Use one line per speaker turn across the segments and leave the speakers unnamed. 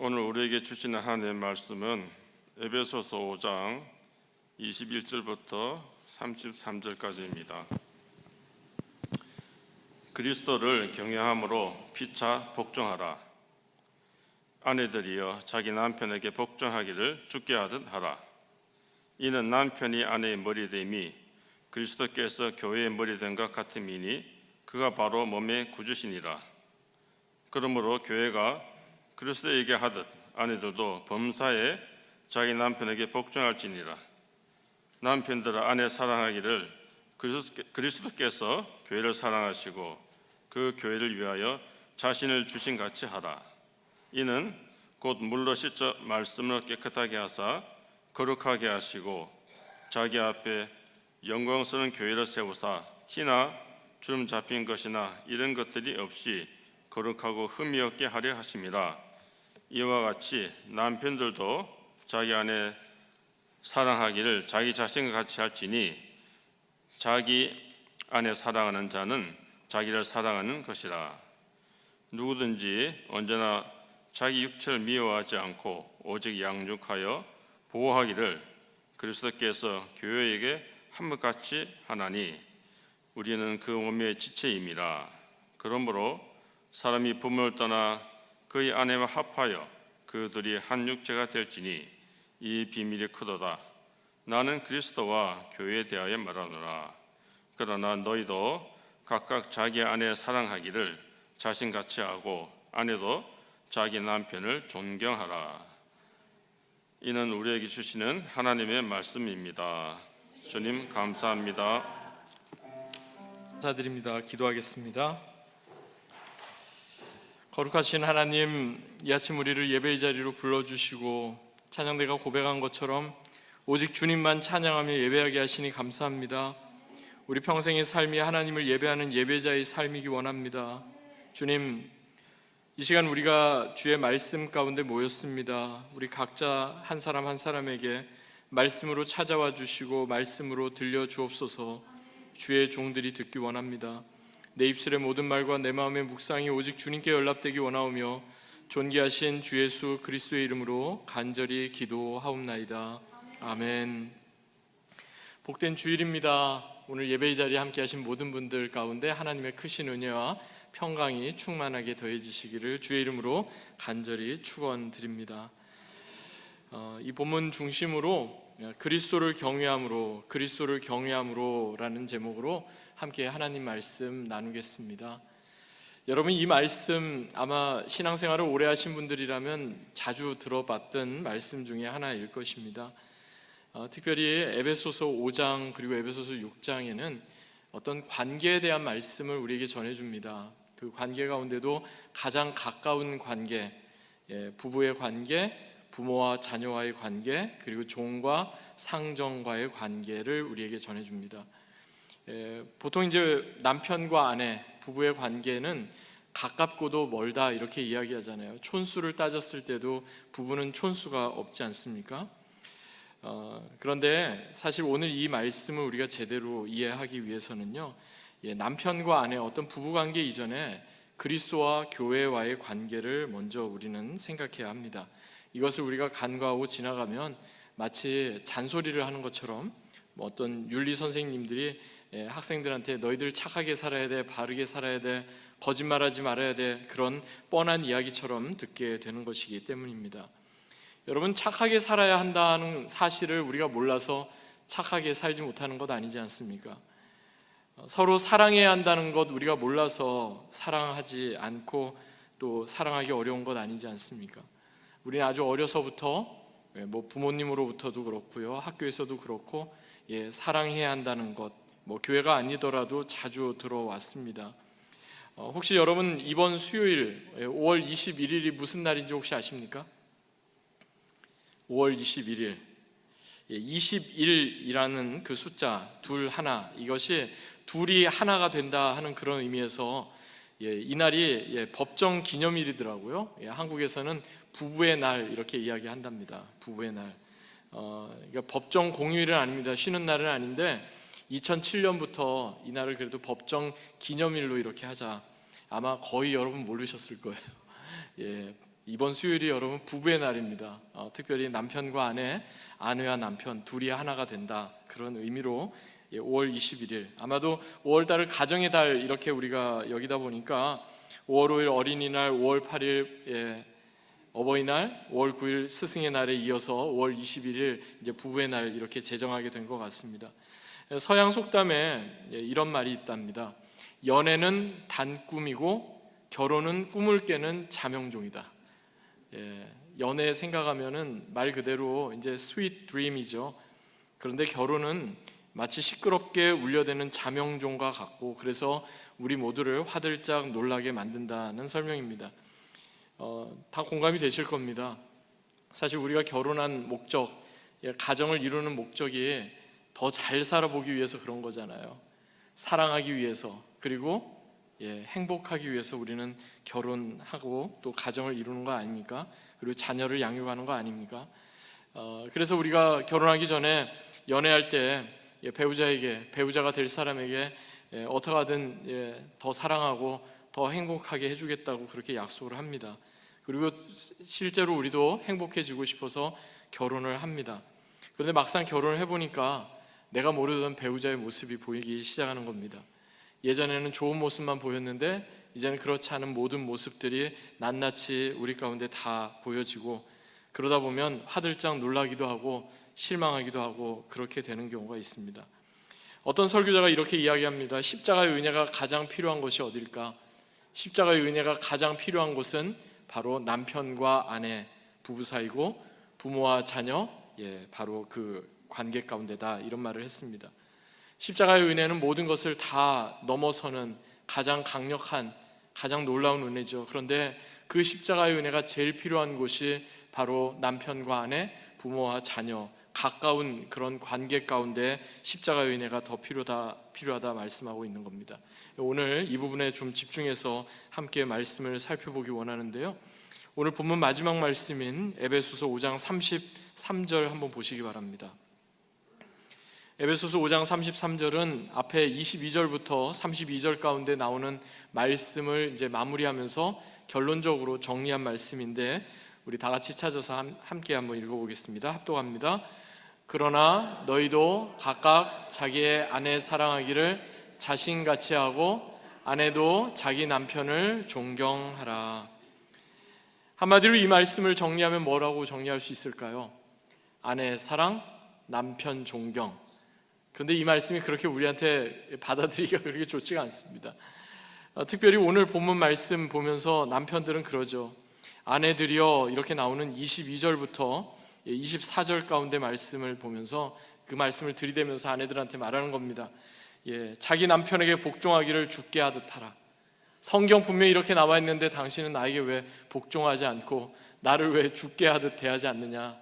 오늘 우리에게 주시는 하나님의 말씀은 에베소서 5장 21절부터 33절까지입니다. 그리스도를 경외함으로 피차 복종하라. 아내들이여 자기 남편에게 복종하기를 주께 하듯 하라. 이는 남편이 아내의 머리됨이 그리스도께서 교회의 머리된 것 같음이니 그가 바로 몸의 구주시니라. 그러므로 교회가 그리스도에게 하듯 아내들도 범사에 자기 남편에게 복종할지니라. 남편들아 아내 사랑하기를 그리스도께서 교회를 사랑하시고 그 교회를 위하여 자신을 주신 같이 하라. 이는 곧 물로 씻어 말씀으로 깨끗하게 하사 거룩하게 하시고 자기 앞에 영광스러운 교회를 세우사 티나 주름 잡힌 것이나 이런 것들이 없이 거룩하고 흠이 없게 하려 하심이라. 이와 같이 남편들도 자기 아내 사랑하기를 자기 자신과 같이 할지니 자기 아내 사랑하는 자는 자기를 사랑하는 것이라. 누구든지 언제나 자기 육체를 미워하지 않고 오직 양육하여 보호하기를 그리스도께서 교회에게 한몫같이 하나니 우리는 그 몸의 지체임이라. 그러므로 사람이 부모를 떠나 그의 아내와 합하여 그들이 한 육체가 될지니 이 비밀이 크도다. 나는 그리스도와 교회에 대하여 말하노라. 그러나 너희도 각각 자기 아내 사랑하기를 자신같이 하고 아내도 자기 남편을 존경하라. 이는 우리에게 주시는 하나님의 말씀입니다. 주님 감사합니다.
감사드립니다. 기도하겠습니다. 거룩하신 하나님, 이 아침 우리를 예배의 자리로 불러주시고 찬양대가 고백한 것처럼 오직 주님만 찬양하며 예배하게 하시니 감사합니다. 우리 평생의 삶이 하나님을 예배하는 예배자의 삶이기 원합니다. 주님, 이 시간 우리가 주의 말씀 가운데 모였습니다. 우리 각자 한 사람 한 사람에게 말씀으로 찾아와 주시고 말씀으로 들려주옵소서. 주의 종들이 듣기 원합니다. 내 입술의 모든 말과 내 마음의 묵상이 오직 주님께 연락되기 원하오며 존귀하신 주 예수 그리스도의 이름으로 간절히 기도하옵나이다. 아멘. 복된 주일입니다. 오늘 예배의 자리에 함께 하신 모든 분들 가운데 하나님의 크신 은혜와 평강이 충만하게 더해지시기를 주의 이름으로 간절히 축원드립니다. 이 본문 중심으로 그리스도를 경외함으로 라는 제목으로 함께 하나님 말씀 나누겠습니다. 여러분, 이 말씀 아마 신앙생활을 오래 하신 분들이라면 자주 들어봤던 말씀 중에 하나일 것입니다. 특별히 에베소서 5장 그리고 에베소서 6장에는 어떤 관계에 대한 말씀을 우리에게 전해줍니다. 그 관계 가운데도 가장 가까운 관계, 부부의 관계, 부모와 자녀와의 관계, 그리고 종과 상정과의 관계를 우리에게 전해줍니다. 보통 이제 남편과 아내, 부부의 관계는 가깝고도 멀다 이렇게 이야기하잖아요. 촌수를 따졌을 때도 부부는 촌수가 없지 않습니까? 그런데 사실 오늘 이 말씀을 우리가 제대로 이해하기 위해서는요, 남편과 아내 어떤 부부관계 이전에 그리스도와 교회와의 관계를 먼저 우리는 생각해야 합니다. 이것을 우리가 간과하고 지나가면 마치 잔소리를 하는 것처럼 어떤 윤리 선생님들이 학생들한테 너희들 착하게 살아야 돼, 바르게 살아야 돼, 거짓말하지 말아야 돼, 그런 뻔한 이야기처럼 듣게 되는 것이기 때문입니다. 여러분, 착하게 살아야 한다는 사실을 우리가 몰라서 착하게 살지 못하는 것 아니지 않습니까? 서로 사랑해야 한다는 것 우리가 몰라서 사랑하지 않고 또 사랑하기 어려운 것 아니지 않습니까? 우리는 아주 어려서부터 부모님으로부터도 그렇고요, 학교에서도 그렇고 사랑해야 한다는 것, 교회가 아니더라도 자주 들어왔습니다. 혹시 여러분 이번 수요일 5월 21일이 무슨 날인지 혹시 아십니까? 5월 21일 21이라는 그 숫자 둘 하나, 이것이 둘이 하나가 된다 하는 그런 의미에서 이날이 법정 기념일이더라고요. 한국에서는 부부의 날 이렇게 이야기한답니다. 부부의 날. 그러니까 법정 공휴일은 아닙니다. 쉬는 날은 아닌데 2007년부터 이날을 그래도 법정 기념일로 이렇게 하자. 아마 거의 여러분 모르셨을 거예요. 이번 수요일이 여러분 부부의 날입니다. 특별히 남편과 아내, 아내와 남편 둘이 하나가 된다, 그런 의미로 5월 21일, 아마도 5월 달을 가정의 달 이렇게 우리가 여기다 보니까 5월 5일 어린이날, 5월 8일 어버이날, 5월 9일 스승의 날에 이어서 5월 21일 이제 부부의 날 이렇게 제정하게 된 것 같습니다. 서양 속담에 이런 말이 있답니다. 연애는 단꿈이고 결혼은 꿈을 깨는 자명종이다. 연애 생각하면은 말 그대로 이제 스윗 드림이죠. 그런데 결혼은 마치 시끄럽게 울려대는 자명종과 같고, 그래서 우리 모두를 화들짝 놀라게 만든다는 설명입니다. 다 공감이 되실 겁니다. 사실 우리가 결혼한 목적, 가정을 이루는 목적이 더 잘 살아보기 위해서 그런 거잖아요. 사랑하기 위해서, 그리고 행복하기 위해서 우리는 결혼하고 또 가정을 이루는 거 아닙니까? 그리고 자녀를 양육하는 거 아닙니까? 그래서 우리가 결혼하기 전에 연애할 때 배우자가 될 사람에게 어떻게 하든 더 사랑하고 더 행복하게 해주겠다고 그렇게 약속을 합니다. 그리고 실제로 우리도 행복해지고 싶어서 결혼을 합니다. 그런데 막상 결혼을 해보니까 내가 모르던 배우자의 모습이 보이기 시작하는 겁니다. 예전에는 좋은 모습만 보였는데 이제는 그렇지 않은 모든 모습들이 낱낱이 우리 가운데 다 보여지고, 그러다 보면 화들짝 놀라기도 하고 실망하기도 하고 그렇게 되는 경우가 있습니다. 어떤 설교자가 이렇게 이야기합니다. 십자가의 은혜가 가장 필요한 것이 어딜까? 십자가의 은혜가 가장 필요한 곳은 바로 남편과 아내, 부부 사이고 부모와 자녀, 바로 그 관계 가운데다, 이런 말을 했습니다. 십자가의 은혜는 모든 것을 다 넘어서는 가장 강력한, 가장 놀라운 은혜죠. 그런데 그 십자가의 은혜가 제일 필요한 곳이 바로 남편과 아내, 부모와 자녀, 가까운 그런 관계 가운데 십자가의 은혜가 더 필요하다 말씀하고 있는 겁니다. 오늘 이 부분에 좀 집중해서 함께 말씀을 살펴보기 원하는데요. 오늘 본문 마지막 말씀인 에베소서 5장 33절 한번 보시기 바랍니다. 에베소서 5장 33절은 앞에 22절부터 32절 가운데 나오는 말씀을 이제 마무리하면서 결론적으로 정리한 말씀인데, 우리 다 같이 찾아서 함께 한번 읽어보겠습니다. 합독합니다. 그러나 너희도 각각 자기의 아내 사랑하기를 자신같이 하고 아내도 자기 남편을 존경하라. 한마디로 이 말씀을 정리하면 뭐라고 정리할 수 있을까요? 아내 사랑, 남편 존경. 그런데 이 말씀이 그렇게 우리한테 받아들이기가 그렇게 좋지가 않습니다. 특별히 오늘 본문 말씀 보면서 남편들은 그러죠. 아내들이여, 이렇게 나오는 22절부터 24절 가운데 말씀을 보면서 그 말씀을 들이대면서 아내들한테 말하는 겁니다. 자기 남편에게 복종하기를 주께 하듯 하라. 성경 분명히 이렇게 나와 있는데 당신은 나에게 왜 복종하지 않고 나를 왜 주께 하듯 대하지 않느냐?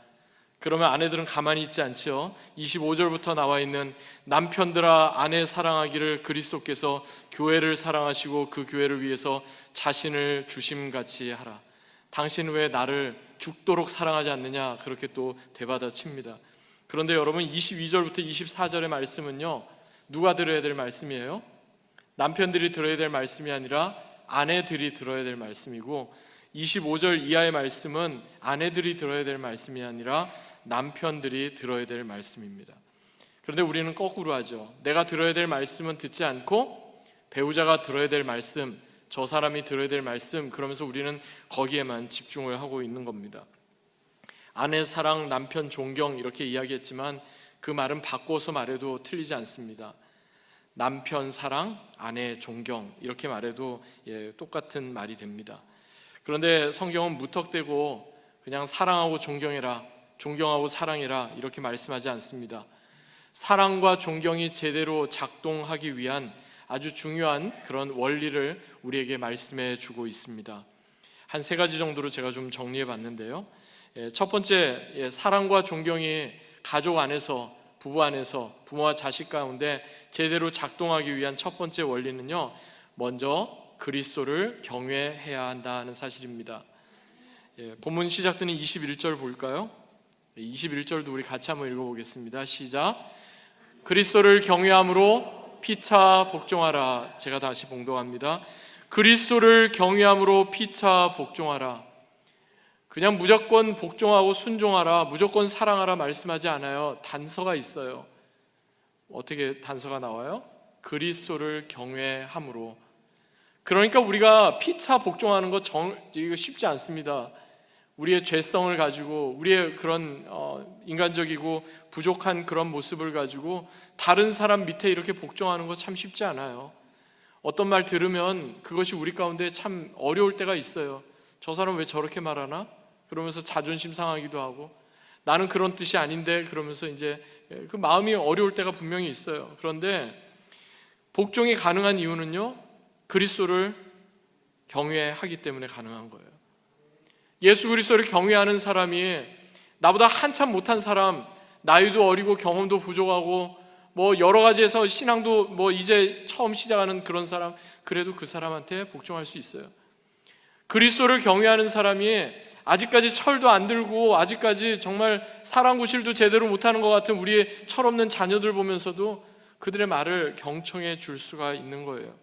그러면 아내들은 가만히 있지 않죠. 25절부터 나와 있는 남편들아 아내 사랑하기를 그리스도께서 교회를 사랑하시고 그 교회를 위해서 자신을 주심같이 하라. 당신은 왜 나를 죽도록 사랑하지 않느냐? 그렇게 또 되받아칩니다. 그런데 여러분, 22절부터 24절의 말씀은요, 누가 들어야 될 말씀이에요? 남편들이 들어야 될 말씀이 아니라 아내들이 들어야 될 말씀이고, 25절 이하의 말씀은 아내들이 들어야 될 말씀이 아니라 남편들이 들어야 될 말씀입니다. 그런데 우리는 거꾸로 하죠. 내가 들어야 될 말씀은 듣지 않고 배우자가 들어야 될 말씀, 저 사람이 들어야 될 말씀, 그러면서 우리는 거기에만 집중을 하고 있는 겁니다. 아내 사랑, 남편 존경 이렇게 이야기했지만 그 말은 바꿔서 말해도 틀리지 않습니다. 남편 사랑, 아내 존경 이렇게 말해도 똑같은 말이 됩니다. 그런데 성경은 무턱대고 그냥 사랑하고 존경해라, 존경하고 사랑해라 이렇게 말씀하지 않습니다. 사랑과 존경이 제대로 작동하기 위한 아주 중요한 그런 원리를 우리에게 말씀해 주고 있습니다. 한 3가지 정도로 제가 좀 정리해 봤는데요. 첫 번째, 사랑과 존경이 가족 안에서, 부부 안에서, 부모와 자식 가운데 제대로 작동하기 위한 첫 번째 원리는요, 먼저 그리스도를 경외해야 한다는 사실입니다. 본문 시작되는 21절 볼까요? 21절도 우리 같이 한번 읽어보겠습니다. 시작. 그리스도를 경외함으로 피차 복종하라. 제가 다시 봉독합니다. 그리스도를 경외함으로 피차 복종하라. 그냥 무조건 복종하고 순종하라, 무조건 사랑하라 말씀하지 않아요. 단서가 있어요. 어떻게 단서가 나와요? 그리스도를 경외함으로. 그러니까 우리가 피차 복종하는 거 이거 쉽지 않습니다. 우리의 죄성을 가지고, 우리의 그런 인간적이고 부족한 그런 모습을 가지고 다른 사람 밑에 이렇게 복종하는 거 참 쉽지 않아요. 어떤 말 들으면 그것이 우리 가운데 참 어려울 때가 있어요. 저 사람 왜 저렇게 말하나? 그러면서 자존심 상하기도 하고, 나는 그런 뜻이 아닌데 그러면서 이제 그 마음이 어려울 때가 분명히 있어요. 그런데 복종이 가능한 이유는요, 그리스도를 경외하기 때문에 가능한 거예요. 예수 그리스도를 경외하는 사람이 나보다 한참 못한 사람, 나이도 어리고 경험도 부족하고 뭐 여러 가지에서 신앙도 뭐 이제 처음 시작하는 그런 사람, 그래도 그 사람한테 복종할 수 있어요. 그리스도를 경외하는 사람이 아직까지 철도 안 들고 아직까지 정말 사랑 구실도 제대로 못하는 것 같은 우리의 철없는 자녀들 보면서도 그들의 말을 경청해 줄 수가 있는 거예요.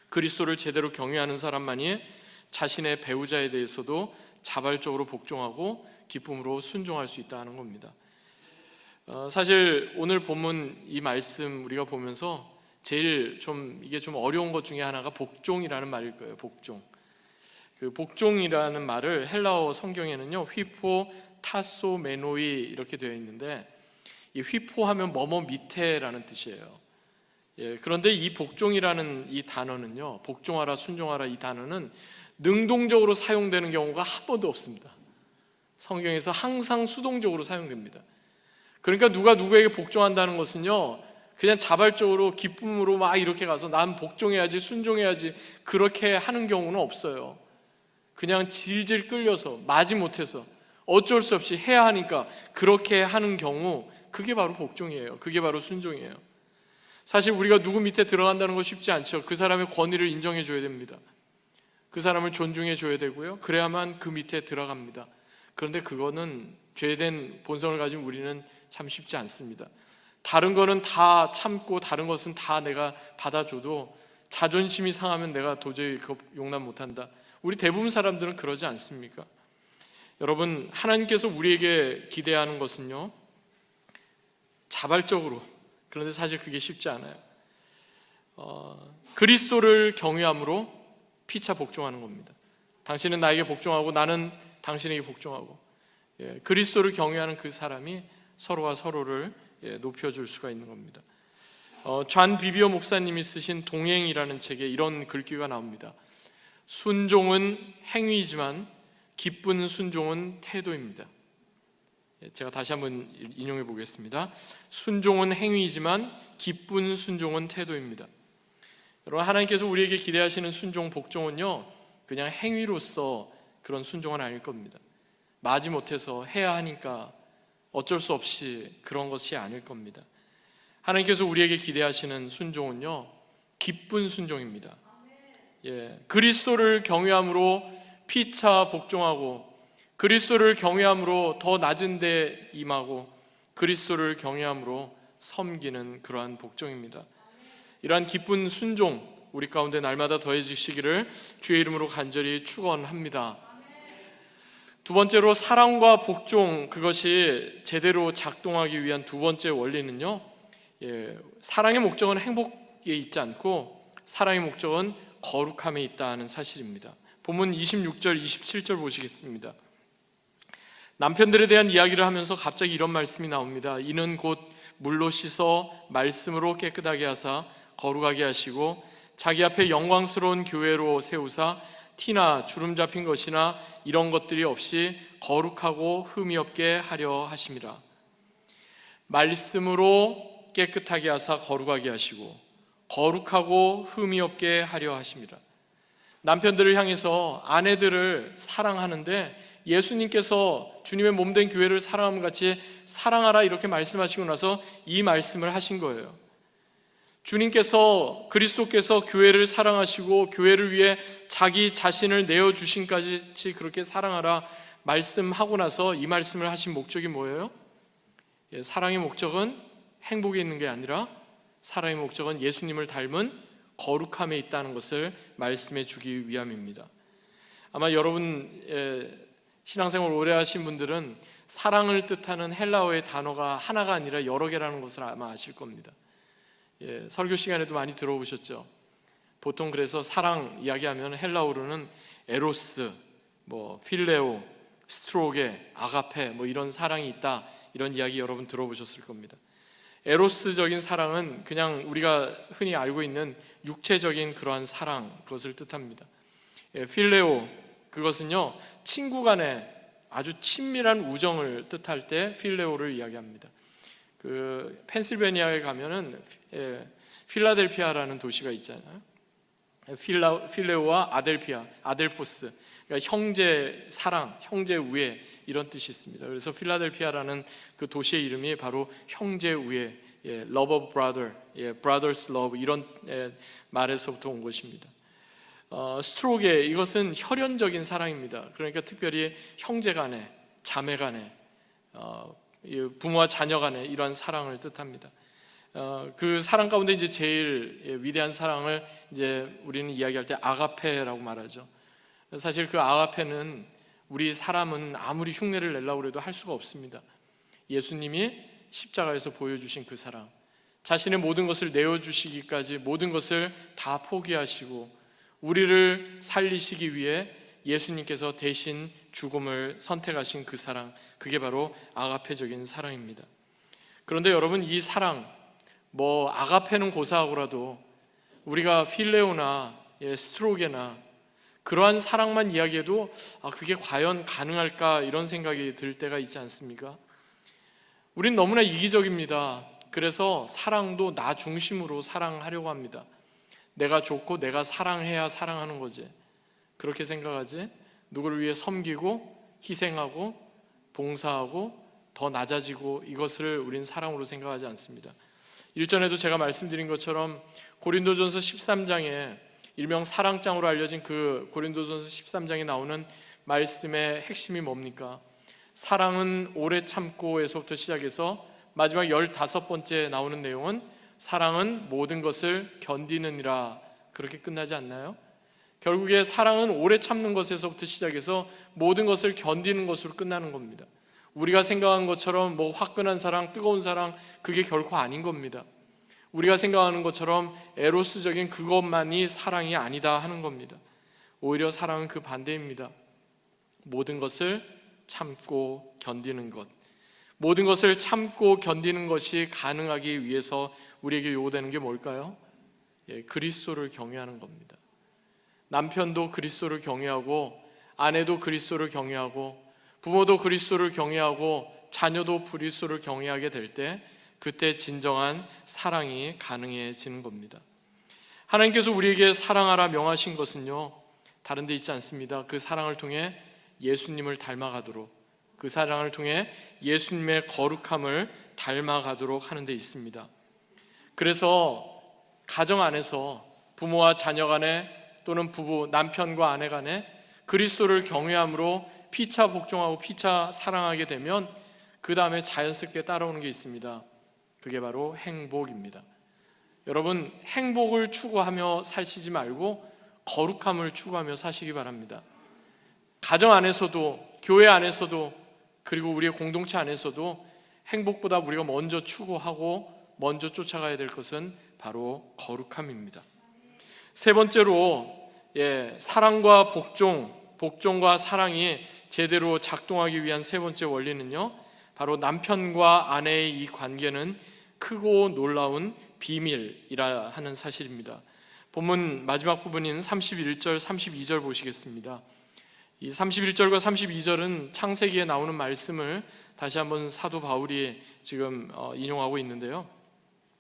그리스도를 제대로 경외하는 사람만이 자신의 배우자에 대해서도 자발적으로 복종하고 기쁨으로 순종할 수 있다는 겁니다. 사실 오늘 본문 이 말씀 우리가 보면서 제일 이게 좀 어려운 것 중에 하나가 복종이라는 말일 거예요. 복종. 그 복종이라는 말을 헬라어 성경에는요, 휘포 타소 메노이 이렇게 되어 있는데, 이 휘포하면 뭐뭐 밑에라는 뜻이에요. 그런데 이 복종이라는 이 단어는요, 복종하라 순종하라 이 단어는 능동적으로 사용되는 경우가 한 번도 없습니다. 성경에서 항상 수동적으로 사용됩니다. 그러니까 누가 누구에게 복종한다는 것은요, 그냥 자발적으로 기쁨으로 막 이렇게 가서 난 복종해야지 순종해야지 그렇게 하는 경우는 없어요. 그냥 질질 끌려서 마지못해서 어쩔 수 없이 해야 하니까 그렇게 하는 경우, 그게 바로 복종이에요. 그게 바로 순종이에요. 사실 우리가 누구 밑에 들어간다는 거 쉽지 않죠. 그 사람의 권위를 인정해 줘야 됩니다. 그 사람을 존중해 줘야 되고요, 그래야만 그 밑에 들어갑니다. 그런데 그거는 죄된 본성을 가진 우리는 참 쉽지 않습니다. 다른 거는 다 참고 다른 것은 다 내가 받아줘도 자존심이 상하면 내가 도저히 그거 용납 못한다. 우리 대부분 사람들은 그러지 않습니까? 여러분, 하나님께서 우리에게 기대하는 것은요, 자발적으로, 그런데 사실 그게 쉽지 않아요. 그리스도를 경외함으로 피차 복종하는 겁니다. 당신은 나에게 복종하고 나는 당신에게 복종하고, 그리스도를 경외하는 그 사람이 서로가 서로를 높여줄 수가 있는 겁니다. 존 비비오 목사님이 쓰신 동행이라는 책에 이런 글귀가 나옵니다. 순종은 행위이지만 기쁜 순종은 태도입니다. 제가 다시 한번 인용해 보겠습니다. 순종은 행위이지만 기쁜 순종은 태도입니다. 여러분, 하나님께서 우리에게 기대하시는 순종, 복종은요, 그냥 행위로서 그런 순종은 아닐 겁니다. 마지못해서 해야 하니까 어쩔 수 없이 그런 것이 아닐 겁니다. 하나님께서 우리에게 기대하시는 순종은요, 기쁜 순종입니다. 그리스도를 경외함으로 피차 복종하고, 그리스도를 경외함으로 더 낮은 데 임하고, 그리스도를 경외함으로 섬기는 그러한 복종입니다. 이러한 기쁜 순종 우리 가운데 날마다 더해지시기를 주의 이름으로 간절히 축원합니다. 두 번째로, 사랑과 복종, 그것이 제대로 작동하기 위한 두 번째 원리는요, 사랑의 목적은 행복에 있지 않고 사랑의 목적은 거룩함에 있다는 사실입니다. 본문 26절 27절 보시겠습니다. 남편들에 대한 이야기를 하면서 갑자기 이런 말씀이 나옵니다. 이는 곧 물로 씻어 말씀으로 깨끗하게 하사 거룩하게 하시고 자기 앞에 영광스러운 교회로 세우사 티나 주름 잡힌 것이나 이런 것들이 없이 거룩하고 흠이 없게 하려 하심이라. 말씀으로 깨끗하게 하사 거룩하게 하시고 거룩하고 흠이 없게 하려 하심이라. 남편들을 향해서 아내들을 사랑하는데, 예수님께서 주님의 몸된 교회를 사랑함 같이 사랑하라 이렇게 말씀하시고 나서 이 말씀을 하신 거예요. 주님께서, 그리스도께서 교회를 사랑하시고 교회를 위해 자기 자신을 내어주신까지 그렇게 사랑하라 말씀하고 나서 이 말씀을 하신 목적이 뭐예요? 사랑의 목적은 행복에 있는 게 아니라 사랑의 목적은 예수님을 닮은 거룩함에 있다는 것을 말씀해 주기 위함입니다. 아마 여러분 신앙생활 오래 하신 분들은 사랑을 뜻하는 헬라어의 단어가 하나가 아니라 여러 개라는 것을 아마 아실 겁니다. 설교 시간에도 많이 들어보셨죠. 보통 그래서 사랑 이야기하면 헬라어로는 에로스, 필레오, 스트로게, 아가페 이런 사랑이 있다, 이런 이야기 여러분 들어보셨을 겁니다. 에로스적인 사랑은 그냥 우리가 흔히 알고 있는 육체적인 그러한 사랑, 그것을 뜻합니다. 필레오, 그것은요 친구 간의 아주 친밀한 우정을 뜻할 때 필레오를 이야기합니다. 그 펜실베니아에 가면은 필라델피아라는 도시가 있잖아요. 필레오와 아델포스, 그러니까 형제 사랑, 형제 우애, 이런 뜻이 있습니다. 그래서 필라델피아라는 그 도시의 이름이 바로 형제 우애, love of brother, brothers love, 이런 말에서부터 온 것입니다. 스트로게, 이것은 혈연적인 사랑입니다. 그러니까 특별히 형제 간에, 자매 간에, 부모와 자녀 간에 이러한 사랑을 뜻합니다. 그 사랑 가운데 이제 제일 위대한 사랑을 이제 우리는 이야기할 때 아가페라고 말하죠. 사실 그 아가페는 우리 사람은 아무리 흉내를 내려고 해도 할 수가 없습니다. 예수님이 십자가에서 보여주신 그 사랑, 자신의 모든 것을 내어주시기까지 모든 것을 다 포기하시고 우리를 살리시기 위해 예수님께서 대신 죽음을 선택하신 그 사랑, 그게 바로 아가페적인 사랑입니다. 그런데 여러분, 이 사랑, 아가페는 고사하고라도 우리가 필레오나 스트로게나 그러한 사랑만 이야기해도 그게 과연 가능할까, 이런 생각이 들 때가 있지 않습니까? 우린 너무나 이기적입니다. 그래서 사랑도 나 중심으로 사랑하려고 합니다. 내가 좋고 내가 사랑해야 사랑하는 거지, 그렇게 생각하지, 누구를 위해 섬기고 희생하고 봉사하고 더 낮아지고, 이것을 우린 사랑으로 생각하지 않습니다. 일전에도 제가 말씀드린 것처럼 고린도전서 13장에 일명 사랑장으로 알려진 그 고린도전서 13장에 나오는 말씀의 핵심이 뭡니까? 사랑은 오래 참고에서부터 시작해서 마지막 15번째 나오는 내용은 사랑은 모든 것을 견디느니라, 그렇게 끝나지 않나요? 결국에 사랑은 오래 참는 것에서부터 시작해서 모든 것을 견디는 것으로 끝나는 겁니다. 우리가 생각한 것처럼 화끈한 사랑, 뜨거운 사랑, 그게 결코 아닌 겁니다. 우리가 생각하는 것처럼 에로스적인 그것만이 사랑이 아니다 하는 겁니다. 오히려 사랑은 그 반대입니다. 모든 것을 참고 견디는 것, 모든 것을 참고 견디는 것이 가능하기 위해서 우리에게 요구되는 게 뭘까요? 그리스도를 경외하는 겁니다. 남편도 그리스도를 경외하고, 아내도 그리스도를 경외하고, 부모도 그리스도를 경외하고, 자녀도 그리스도를 경외하게 될 때, 그때 진정한 사랑이 가능해지는 겁니다. 하나님께서 우리에게 사랑하라 명하신 것은요, 다른 데 있지 않습니다. 그 사랑을 통해 예수님을 닮아가도록, 그 사랑을 통해 예수님의 거룩함을 닮아가도록 하는 데 있습니다. 그래서 가정 안에서 부모와 자녀 간에, 또는 부부, 남편과 아내 간에 그리스도를 경외함으로 피차 복종하고 피차 사랑하게 되면 그 다음에 자연스럽게 따라오는 게 있습니다. 그게 바로 행복입니다. 여러분, 행복을 추구하며 사시지 말고 거룩함을 추구하며 사시기 바랍니다. 가정 안에서도, 교회 안에서도, 그리고 우리의 공동체 안에서도 행복보다 우리가 먼저 추구하고 먼저 쫓아가야 될 것은 바로 거룩함입니다. 세 번째로, 사랑과 복종과 사랑이 제대로 작동하기 위한 세 번째 원리는요, 바로 남편과 아내의 이 관계는 크고 놀라운 비밀이라 하는 사실입니다. 본문 마지막 부분인 31절, 32절 보시겠습니다. 이 31절과 32절은 창세기에 나오는 말씀을 다시 한번 사도 바울이 지금 인용하고 있는데요.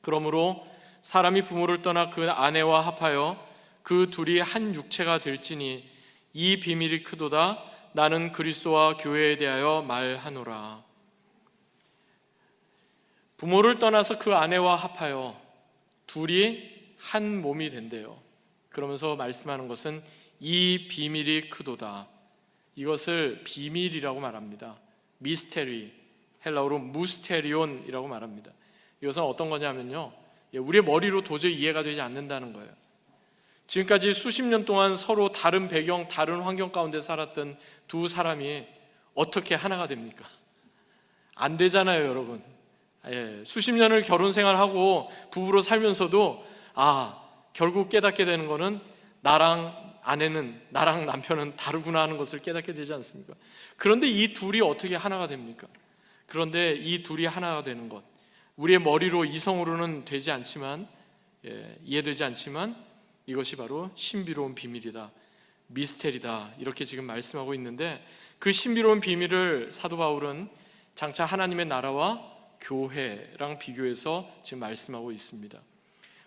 그러므로 사람이 부모를 떠나 그 아내와 합하여 그 둘이 한 육체가 될지니 이 비밀이 크도다. 나는 그리스도와 교회에 대하여 말하노라. 부모를 떠나서 그 아내와 합하여 둘이 한 몸이 된대요. 그러면서 말씀하는 것은 이 비밀이 크도다. 이것을 비밀이라고 말합니다. 미스테리, 헬라어로 무스테리온이라고 말합니다. 이것은 어떤 거냐면요, 우리의 머리로 도저히 이해가 되지 않는다는 거예요. 지금까지 수십 년 동안 서로 다른 배경, 다른 환경 가운데 살았던 두 사람이 어떻게 하나가 됩니까? 안 되잖아요, 여러분. 수십 년을 결혼 생활하고 부부로 살면서도 결국 깨닫게 되는 거는 나랑 아내는, 나랑 남편은 다르구나 하는 것을 깨닫게 되지 않습니까? 그런데 이 둘이 어떻게 하나가 됩니까? 그런데 이 둘이 하나가 되는 것, 우리의 머리로 이성으로는 되지 않지만, 이해되지 않지만 이것이 바로 신비로운 비밀이다, 미스테리다, 이렇게 지금 말씀하고 있는데, 그 신비로운 비밀을 사도 바울은 장차 하나님의 나라와 교회랑 비교해서 지금 말씀하고 있습니다.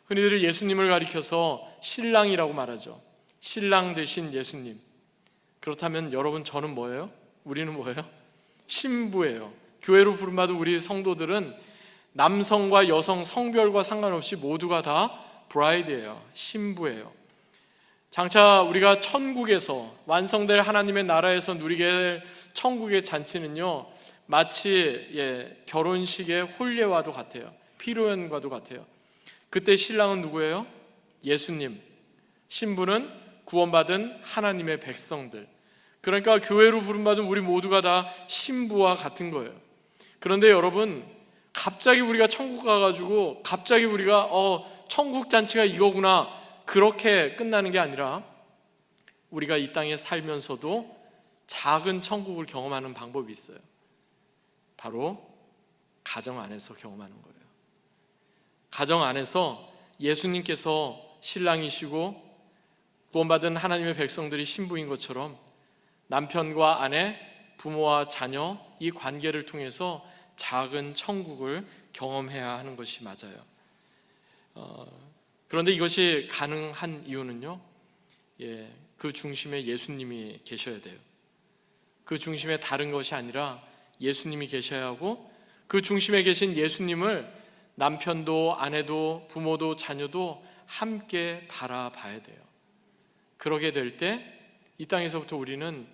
흔히들 예수님을 가리켜서 신랑이라고 말하죠. 신랑 되신 예수님. 그렇다면 여러분, 저는 뭐예요? 우리는 뭐예요? 신부예요. 교회로 부름받은 우리 성도들은 남성과 여성 성별과 상관없이 모두가 다 브라이드예요. 신부예요. 장차 우리가 천국에서 완성될 하나님의 나라에서 누리게 될 천국의 잔치는요, 마치 결혼식의 혼례와도 같아요. 피로연과도 같아요. 그때 신랑은 누구예요? 예수님. 신부는 구원받은 하나님의 백성들. 그러니까 교회로 부름받은 우리 모두가 다 신부와 같은 거예요. 그런데 여러분, 갑자기 우리가 천국 가가지고 갑자기 우리가 천국 잔치가 이거구나, 그렇게 끝나는 게 아니라 우리가 이 땅에 살면서도 작은 천국을 경험하는 방법이 있어요. 바로 가정 안에서 경험하는 거예요. 가정 안에서 예수님께서 신랑이시고 구원받은 하나님의 백성들이 신부인 것처럼 남편과 아내, 부모와 자녀, 이 관계를 통해서 작은 천국을 경험해야 하는 것이 맞아요. 그런데 이것이 가능한 이유는요, 그 중심에 예수님이 계셔야 돼요. 그 중심에 다른 것이 아니라 예수님이 계셔야 하고, 그 중심에 계신 예수님을 남편도 아내도 부모도 자녀도 함께 바라봐야 돼요. 그러게 될 때 이 땅에서부터 우리는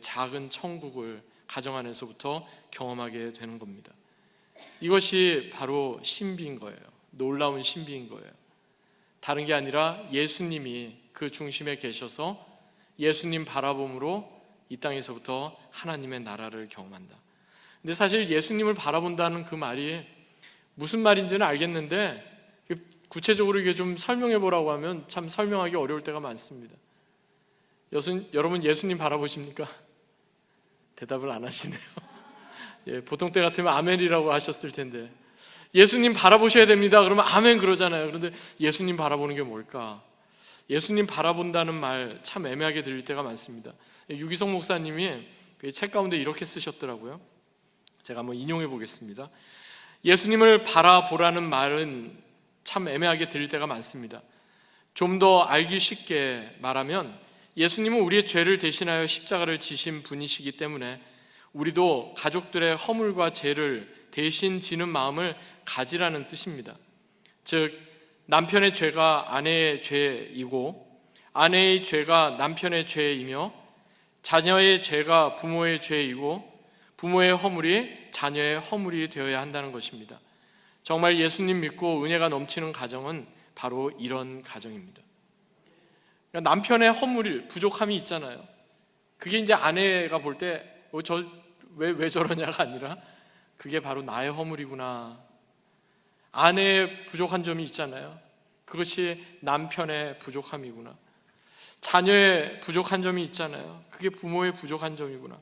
작은 천국을 가정 안에서부터 경험하게 되는 겁니다. 이것이 바로 신비인 거예요. 놀라운 신비인 거예요. 다른 게 아니라 예수님이 그 중심에 계셔서 예수님 바라봄으로 이 땅에서부터 하나님의 나라를 경험한다. 근데 사실 예수님을 바라본다는 그 말이 무슨 말인지는 알겠는데, 구체적으로 이게 좀 설명해 보라고 하면 참 설명하기 어려울 때가 많습니다. 여러분, 예수님 바라보십니까? 대답을 안 하시네요. 보통 때 같으면 아멘이라고 하셨을 텐데, 예수님 바라보셔야 됩니다 그러면 아멘 그러잖아요. 그런데 예수님 바라보는 게 뭘까? 예수님 바라본다는 말 참 애매하게 들릴 때가 많습니다. 유기성 목사님이 그 책 가운데 이렇게 쓰셨더라고요. 제가 한번 인용해 보겠습니다. 예수님을 바라보라는 말은 참 애매하게 들릴 때가 많습니다. 좀 더 알기 쉽게 말하면, 예수님은 우리의 죄를 대신하여 십자가를 지신 분이시기 때문에 우리도 가족들의 허물과 죄를 대신 지는 마음을 가지라는 뜻입니다. 즉, 남편의 죄가 아내의 죄이고, 아내의 죄가 남편의 죄이며, 자녀의 죄가 부모의 죄이고, 부모의 허물이 자녀의 허물이 되어야 한다는 것입니다. 정말 예수님 믿고 은혜가 넘치는 가정은 바로 이런 가정입니다. 그러니까 남편의 허물, 부족함이 있잖아요. 그게 이제 아내가 볼 때 왜 저러냐가 아니라 그게 바로 나의 허물이구나. 아내의 부족한 점이 있잖아요. 그것이 남편의 부족함이구나. 자녀의 부족한 점이 있잖아요. 그게 부모의 부족한 점이구나.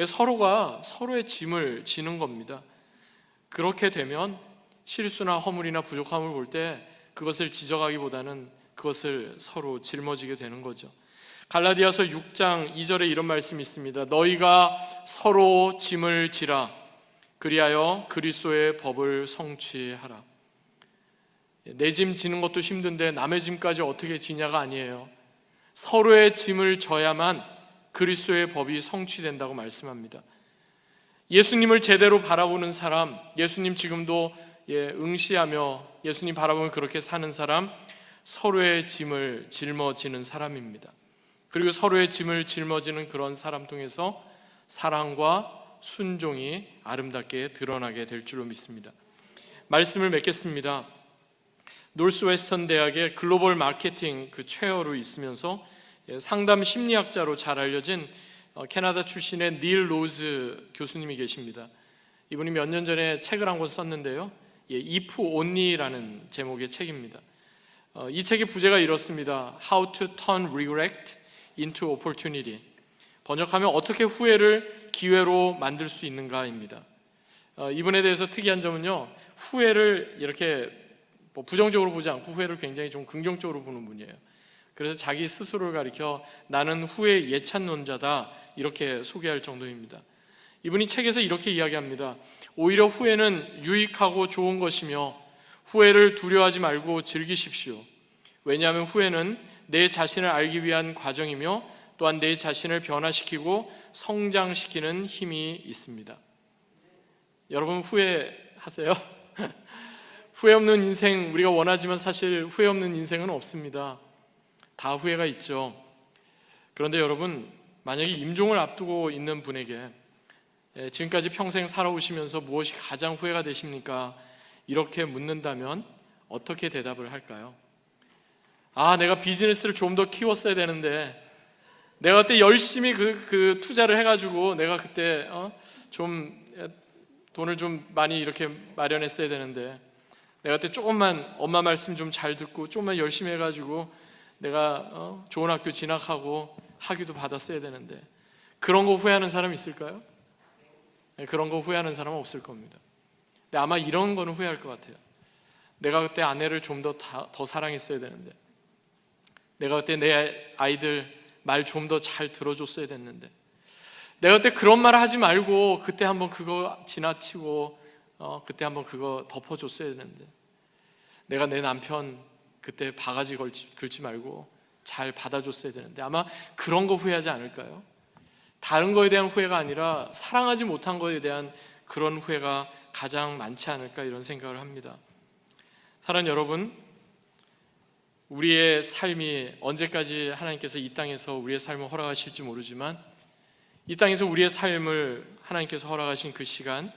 서로가 서로의 짐을 지는 겁니다. 그렇게 되면 실수나 허물이나 부족함을 볼 때 그것을 지적하기보다는 그것을 서로 짊어지게 되는 거죠. 갈라디아서 6장 2절에 이런 말씀이 있습니다. 너희가 서로 짐을 지라, 그리하여 그리스도의 법을 성취하라. 내 짐 지는 것도 힘든데 남의 짐까지 어떻게 지냐가 아니에요. 서로의 짐을 져야만 그리스도의 법이 성취된다고 말씀합니다. 예수님을 제대로 바라보는 사람, 예수님 지금도 응시하며 예수님 바라보면 그렇게 사는 사람, 서로의 짐을 짊어지는 사람입니다. 그리고 서로의 짐을 짊어지는 그런 사람 통해서 사랑과 순종이 아름답게 드러나게 될 줄로 믿습니다. 말씀을 맺겠습니다. 노스웨스턴 대학의 글로벌 마케팅 최어로 있으면서 상담 심리학자로 잘 알려진 캐나다 출신의 닐 로즈 교수님이 계십니다. 이분이 몇 년 전에 책을 한 권 썼는데요, If Only라는 제목의 책입니다. 이 책의 부제가 이렇습니다. How to turn regret into opportunity. 번역하면 어떻게 후회를 기회로 만들 수 있는가입니다. 이분에 대해서 특이한 점은요, 후회를 이렇게 부정적으로 보지 않고 후회를 굉장히 좀 긍정적으로 보는 분이에요. 그래서 자기 스스로를 가리켜 나는 후회 예찬론자다 이렇게 소개할 정도입니다. 이분이 책에서 이렇게 이야기합니다. 오히려 후회는 유익하고 좋은 것이며 후회를 두려워하지 말고 즐기십시오. 왜냐하면 후회는 내 자신을 알기 위한 과정이며 또한 내 자신을 변화시키고 성장시키는 힘이 있습니다. 여러분 후회하세요? 후회 없는 인생 우리가 원하지만 사실 후회 없는 인생은 없습니다. 다 후회가 있죠. 그런데 여러분, 만약에 임종을 앞두고 있는 분에게 지금까지 평생 살아오시면서 무엇이 가장 후회가 되십니까? 이렇게 묻는다면 어떻게 대답을 할까요? 내가 비즈니스를 좀 더 키웠어야 되는데, 내가 그때 열심히 그 투자를 해가지고 내가 그때 좀 돈을 좀 많이 이렇게 마련했어야 되는데, 내가 그때 조금만 엄마 말씀 좀 잘 듣고 조금만 열심히 해가지고 내가 좋은 학교 진학하고 학위도 받았어야 되는데, 그런 거 후회하는 사람 있을까요? 그런 거 후회하는 사람은 없을 겁니다. 근데 아마 이런 거는 후회할 것 같아요. 내가 그때 아내를 좀 더 사랑했어야 되는데, 내가 그때 내 아이들 말 좀 더 잘 들어줬어야 됐는데, 내가 그때 그런 말 하지 말고 그때 한번 그거 지나치고 그때 한번 그거 덮어줬어야 되는데, 내가 내 남편 그때 바가지 긁지 말고 잘 받아줬어야 되는데, 아마 그런 거 후회하지 않을까요? 다른 거에 대한 후회가 아니라 사랑하지 못한 거에 대한 그런 후회가 가장 많지 않을까, 이런 생각을 합니다. 사랑하는 여러분, 우리의 삶이 언제까지 하나님께서 이 땅에서 우리의 삶을 허락하실지 모르지만, 이 땅에서 우리의 삶을 하나님께서 허락하신 그 시간,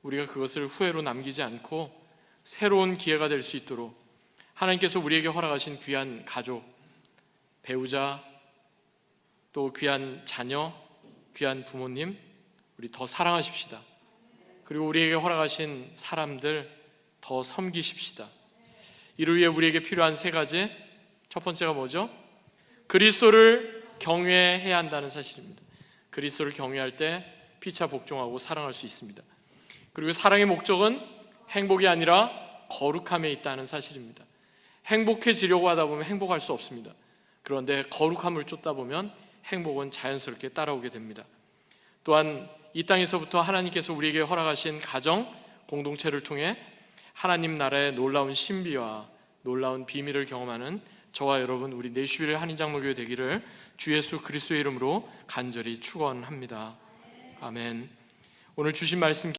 우리가 그것을 후회로 남기지 않고 새로운 기회가 될 수 있도록 하나님께서 우리에게 허락하신 귀한 가족, 배우자, 또 귀한 자녀, 귀한 부모님, 우리 더 사랑하십시다. 그리고 우리에게 허락하신 사람들 더 섬기십시다. 이를 위해 우리에게 필요한 세 가지, 첫 번째가 뭐죠? 그리스도를 경외해야 한다는 사실입니다. 그리스도를 경외할 때 피차 복종하고 사랑할 수 있습니다. 그리고 사랑의 목적은 행복이 아니라 거룩함에 있다는 사실입니다. 행복해지려고 하다 보면 행복할 수 없습니다. 그런데 거룩함을 쫓다 보면 행복은 자연스럽게 따라오게 됩니다. 또한 이 땅에서부터 하나님께서 우리에게 허락하신 가정, 공동체를 통해 하나님 나라의 놀라운 신비와 놀라운 비밀을 경험하는 저와 여러분, 우리 내슈빌 한인장로교회 되기를 주 예수 그리스도의 이름으로 간절히 축원합니다. 아멘. 오늘 주신 말씀